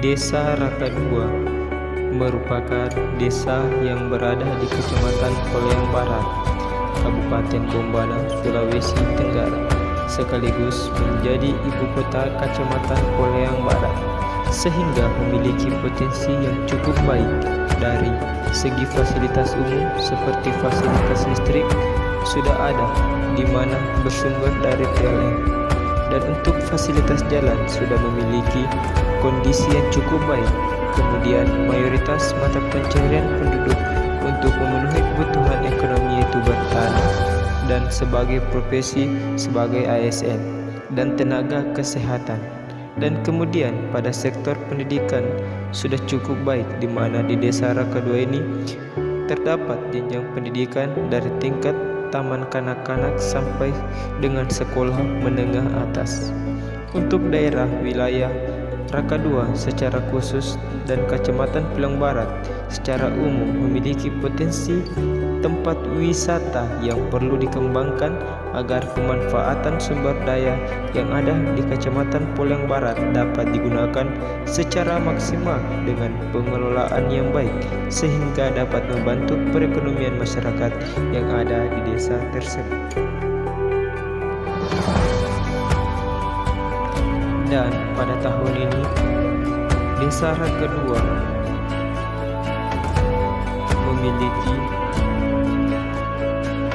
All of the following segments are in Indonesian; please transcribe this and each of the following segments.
Desa Raka II merupakan desa yang berada di Kecamatan Poleyang Barat, Kabupaten Bombana, Sulawesi Tenggara, sekaligus menjadi ibu kota Kecamatan Poleyang Barat, sehingga memiliki potensi yang cukup baik dari segi fasilitas umum seperti fasilitas listrik sudah ada di mana bersumber dari PLN. Dan untuk fasilitas jalan sudah memiliki kondisi yang cukup baik. Kemudian mayoritas mata pencaharian penduduk untuk memenuhi kebutuhan ekonomi yaitu bertanah dan sebagai profesi sebagai ASN dan tenaga kesehatan. Dan kemudian pada sektor pendidikan sudah cukup baik, di mana di Desa Raka II ini terdapat jenjang pendidikan dari tingkat taman kanak-kanak sampai dengan sekolah menengah atas. Untuk daerah wilayah Raka II secara khusus dan Kecamatan Poleyang Barat secara umum memiliki potensi tempat wisata yang perlu dikembangkan agar pemanfaatan sumber daya yang ada di Kecamatan Poleyang Barat dapat digunakan secara maksimal dengan pengelolaan yang baik sehingga dapat membantu perekonomian masyarakat yang ada di desa tersebut. Dan pada tahun ini Desa Raka II memiliki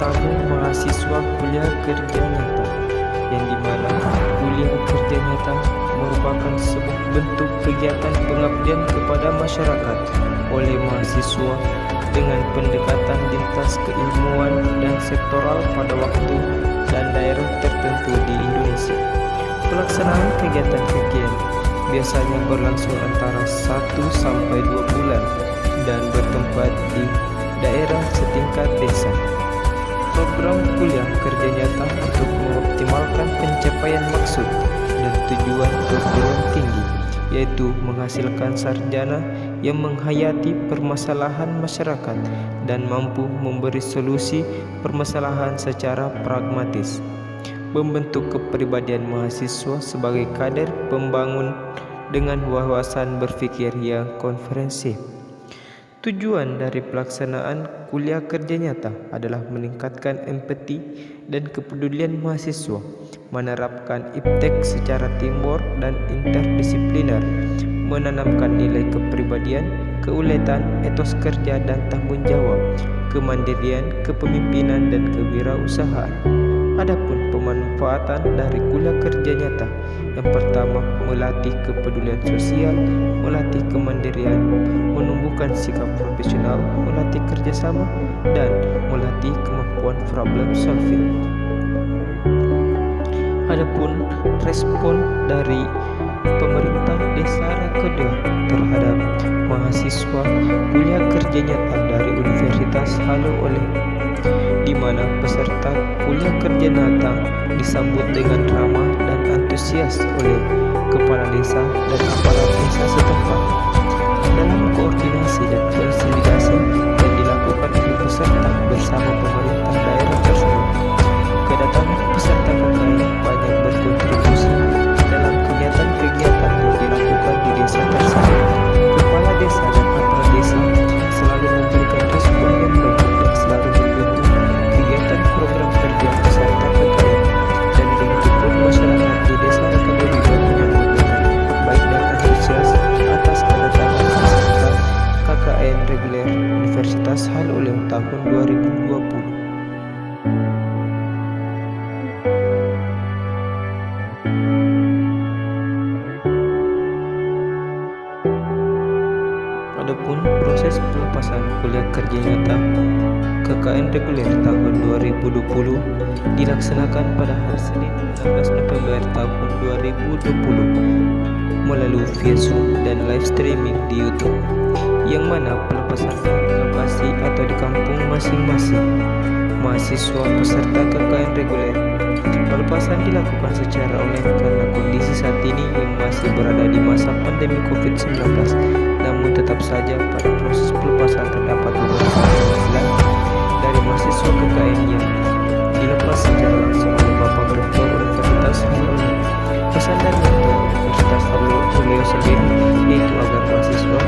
tabung mahasiswa kuliah kerja nyata, yang dimana kuliah kerja nyata merupakan sebuah bentuk kegiatan pengabdian kepada masyarakat oleh mahasiswa dengan pendekatan lintas keilmuan dan sektoral pada waktu dan daerah tertentu di Indonesia. Pelaksanaan kegiatan-kegiatan biasanya berlangsung antara 1 sampai 2 bulan dan bertempat di daerah setingkat desa. Program kuliah kerja nyata untuk mengoptimalkan pencapaian maksud dan tujuan perguruan tinggi, yaitu menghasilkan sarjana yang menghayati permasalahan masyarakat dan mampu memberi solusi permasalahan secara pragmatis. Membentuk kepribadian mahasiswa sebagai kader pembangun dengan wawasan berpikir yang komprehensif. Tujuan dari pelaksanaan kuliah kerja nyata adalah meningkatkan empati dan kepedulian mahasiswa, menerapkan iptek secara teamwork dan interdisipliner, menanamkan nilai kepribadian, keuletan, etos kerja dan tanggung jawab, kemandirian, kepemimpinan dan kewirausahaan. Adapun pemanfaatan dari kuliah kerja nyata, yang pertama melatih kepedulian sosial, melatih kemandirian, menumbuhkan sikap profesional, melatih kerjasama, dan melatih kemampuan problem solving. Adapun respon dari pemerintah Desa Raka II terhadap mahasiswa kuliah kerja nyata dari Universitas Halu Oleh, di mana peserta kuliah kerja nyata disambut dengan ramah dan antusias oleh kepala desa dan aparat desa setempat. Dalam koordinasi dan konsolidasi yang dilakukan oleh peserta bersama pemerintah daerah tersebut, kedatangan peserta KKN banyak berkontribusi dalam kegiatan-kegiatan yang dilakukan di desa tersebut. Kepala desa dan aparat desa selalu memberikan respon yang baik dan selalu mendukung kegiatan program kerja peserta KKN, dan begitu pun masyarakat di Desa Raka II juga menyambut dengan baik dan antusias atas kedatangan peserta KKN reguler Universitas Halu Oleh tahun 2020. Adapun proses pelepasan kuliah kerja nyata KKN reguler tahun 2020 dilaksanakan pada hari Senin 16 November tahun 2020 melalui via Zoom dan live streaming di YouTube, yang mana pelepasan di lokasi atau di kampung masing-masing mahasiswa peserta KKN reguler. Pelepasan dilakukan secara online karena kondisi saat ini yang masih berada di masa pandemi COVID-19. Namun tetap saja pada proses pelepasan terdapat beberapa perwakilan dari mahasiswa KKN yang dilepas secara langsung oleh Bapak Rektor Universitas Halu Oleh Pesan dari Rektor Universitas Riau sendiri yaitu agar mahasiswa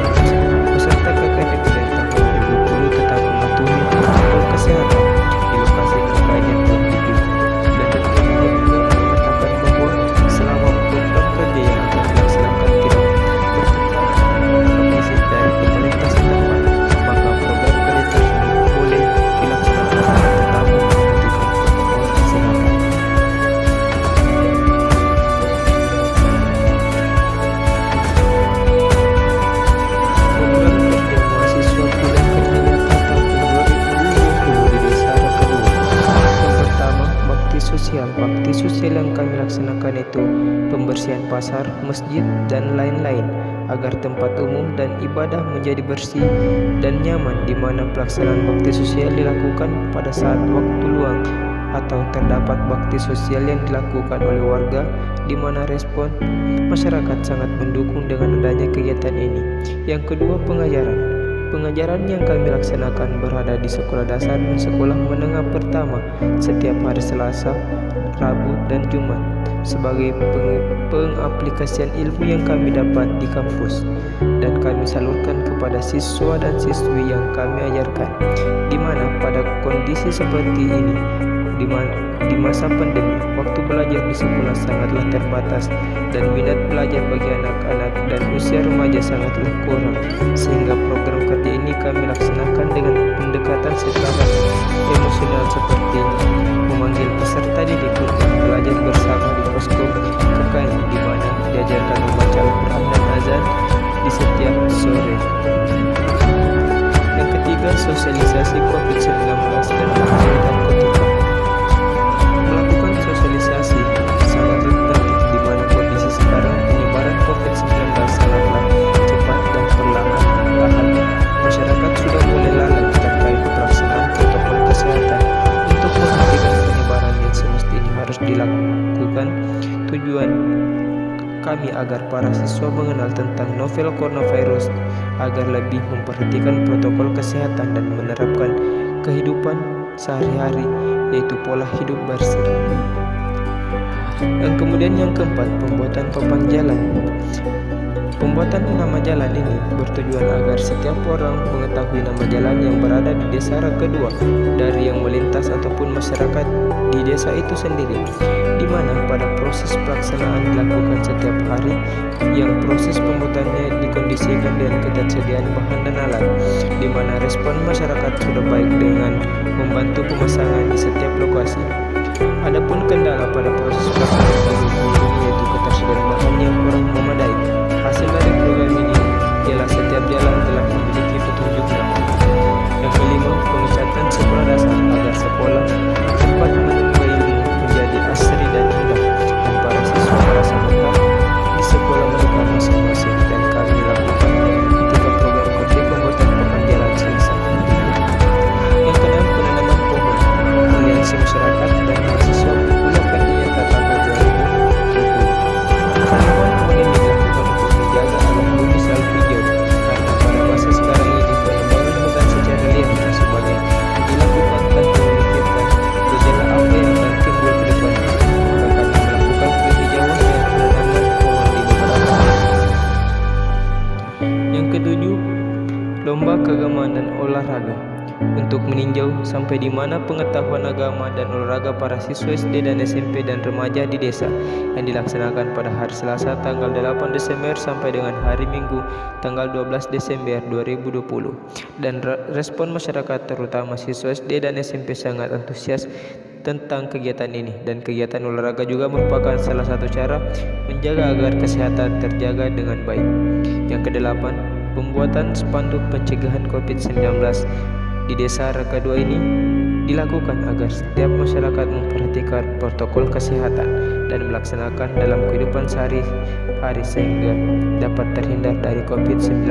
peserta KKN tahun 2020 tetap mematuhi protokol kesehatan di lokasi KKN yang telah dibuat, dan Rektor juga mengatakan bahwa selama program kerja yang akan dilaksanakan tidak bertentangan prinsip dari pemerintah setempat, maka program kerja tersebut boleh dilaksanakan tanpa memperhatikan protokol kesehatan. Bakti sosial yang kami laksanakan itu pembersihan pasar, masjid, dan lain-lain agar tempat umum dan ibadah menjadi bersih dan nyaman, di mana pelaksanaan bakti sosial dilakukan pada saat waktu luang atau terdapat bakti sosial yang dilakukan oleh warga, di mana respon masyarakat sangat mendukung dengan adanya kegiatan ini. Yang kedua, pengajaran. Pengajaran yang kami laksanakan berada di sekolah dasar dan sekolah menengah pertama setiap hari Selasa, Rabu, dan Jumat sebagai pengaplikasian ilmu yang kami dapat di kampus dan kami salurkan kepada siswa dan siswi yang kami ajarkan, di mana pada kondisi seperti ini di masa pandemi, waktu belajar di sekolah sangatlah terbatas dan minat belajar bagi anak-anak dan usia remaja sangatlah kurang, sehingga program kerja ini kami laksanakan dengan pendekatan secara emosional seperti memanggil peserta didik untuk belajar bersama di posko KKN, di mana diajarkan membaca Al-Quran dan azan di setiap sore. Yang ketiga, sosialisasi COVID-19 dan pencegahan ketika melakukan sosialisasi sangatlah penting, di mana kondisi sekarang penyebaran COVID-19 sangatlah cepat dan perlahan-lahan. Masyarakat sudah mulai lalai terkait pelaksanaan protokol kesehatan untuk menghentikan penyebaran yang semestinya harus dilakukan. Tujuan kami agar para siswa mengenal tentang novel coronavirus agar lebih memperhatikan protokol kesehatan dan menerapkan kehidupan sehari-hari, yaitu pola hidup bersih. Dan kemudian yang keempat, pembuatan papan jalan. Pembuatan nama jalan ini bertujuan agar setiap orang mengetahui nama jalan yang berada di desa kedua dari yang melintas ataupun masyarakat di desa itu sendiri, di mana pada proses pelaksanaan dilakukan setiap hari, yang proses pembuatannya dikondisikan dengan ketersediaan bahan dan alat, di mana respon masyarakat sudah baik dengan membantu pemasangan di setiap lokasi. Adapun kendala pada proses pelaksanaan yaitu ketersediaan bahan yang kurang memadai. Hasil dari program ini ialah setiap jalan telah memiliki petunjuk nama. Yang kelima, pengecatan sekolah dasar agar sekolah tempat menemui ilmu menjadi asri dan indah, dan para siswa merasa betah di sekolah mereka masing-masing, dan kami lakukan ketika program kerja pembuatan papan jalan selesai. Yang keenam, penanaman pohon. Aliansi masyarakat dan mahasiswa bulan kerjanya tahun 2020. Penanaman pohon ini dilakukan untuk menjaga alam bumi selalu hijau, karena pada masa sekarang ini penebangan hutan secara liar masih banyak dilakukan tanpa memikirkan gejala apa yang akan timbul ke depannya. Maka kami melakukan penghijauan dan penanaman pohon di beberapa desa. Yang ketujuh, lomba keagamaan dan olahraga. Untuk meninjau sampai di mana pengetahuan agama dan olahraga para siswa SD dan SMP dan remaja di desa, yang dilaksanakan pada hari Selasa tanggal 8 Desember sampai dengan hari Minggu tanggal 12 Desember 2020. Dan respon masyarakat terutama siswa SD dan SMP sangat antusias tentang kegiatan ini, dan kegiatan olahraga juga merupakan salah satu cara menjaga agar kesehatan terjaga dengan baik. Yang kedelapan, pembuatan spanduk pencegahan COVID-19 di desa Raka 2 ini dilakukan agar setiap masyarakat memperhatikan protokol kesehatan dan melaksanakan dalam kehidupan sehari-hari sehingga dapat terhindar dari COVID-19.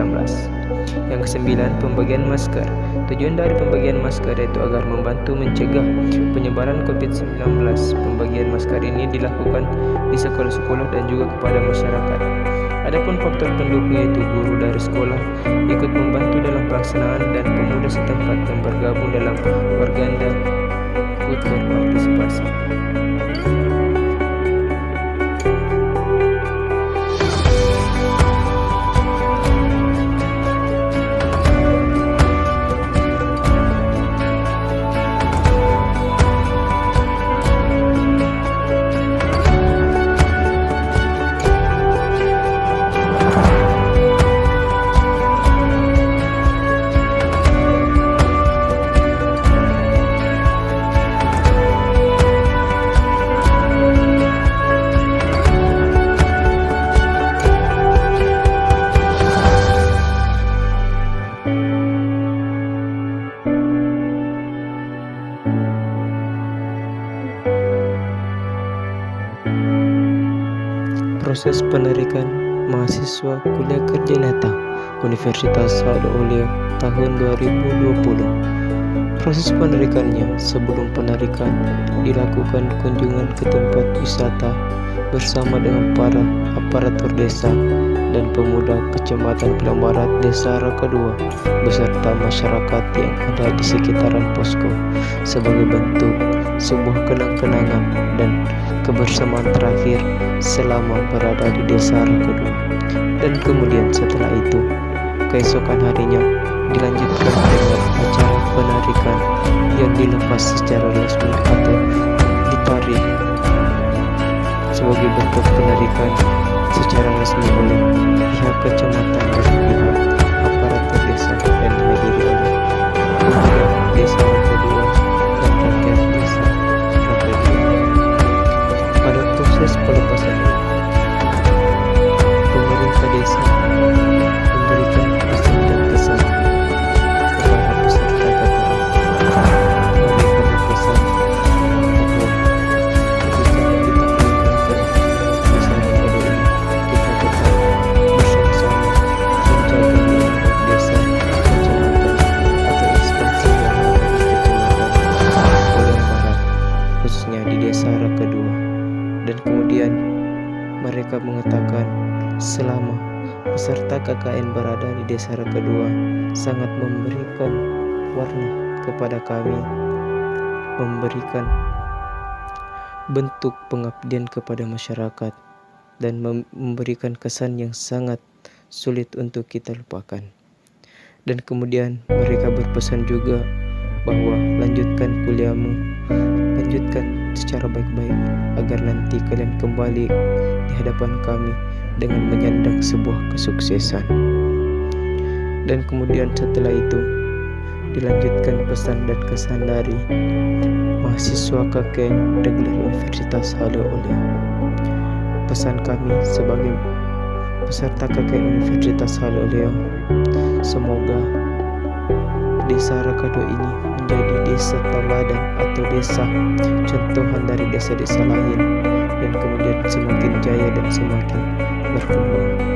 Yang kesembilan, pembagian masker. Tujuan dari pembagian masker yaitu agar membantu mencegah penyebaran COVID-19. Pembagian masker ini dilakukan di sekolah-sekolah dan juga kepada masyarakat. Adapun faktor pendukung yaitu guru dari sekolah ikut membantu dalam pelaksanaan, dan pemuda setempat yang bergabung dalam Organda ikut berpartisipasi. proses penarikan mahasiswa kuliah kerja nyata Universitas Haluoleo tahun 2020. Proses penarikannya, sebelum penarikan dilakukan kunjungan ke tempat wisata bersama dengan para aparatur desa dan pemuda Kecamatan Pilang Desa Rakadua beserta masyarakat yang ada di sekitaran posko sebagai bentuk sebuah kenang-kenangan dan kebersamaan terakhir selama berada di Desa Rakadua. Dan kemudian setelah itu, keesokan harinya dilanjutkan dengan acara penarikan yang dilepas secara resmi atau ditarik sebagai bentuk penarikan secara resmi oleh pihak kecamatan dan pihak aparatur desa dan dihadiri oleh pemuda desa Rakadua dan rakyat desa Rakadua. Pada proses pelepasan ini, pemerintah desa memberikan pesan dan kesan kepada peserta KKN. Mereka berpesan bahwa ketika kita meninggalkan desa Rakadua ini, kita tetap bersama-sama menjaga lingkungan desa, kecamatan, atau ekspansi yang ada di kecamatan Poliang Barat, khususnya di Desa Rakadua. Dan kemudian mereka mengatakan selama peserta KKN berada di Desa Rakadua sangat memberikan warna kepada kami, memberikan bentuk pengabdian kepada masyarakat, dan memberikan kesan yang sangat sulit untuk kita lupakan. Dan kemudian mereka berpesan juga bahwa lanjutkan kuliahmu, lanjutkan secara baik-baik agar nanti kalian kembali di hadapan kami dengan menyandang sebuah kesuksesan. Dan kemudian setelah itu dilanjutkan pesan dan kesan dari mahasiswa KKN Negeri Universitas Haluoleo. Pesan kami sebagai peserta KKN Universitas Haluoleo, semoga Desa Rakadua ini menjadi desa teladan atau desa contohan dari desa-desa lain, dan kemudian semakin jaya dan semakin berkembang.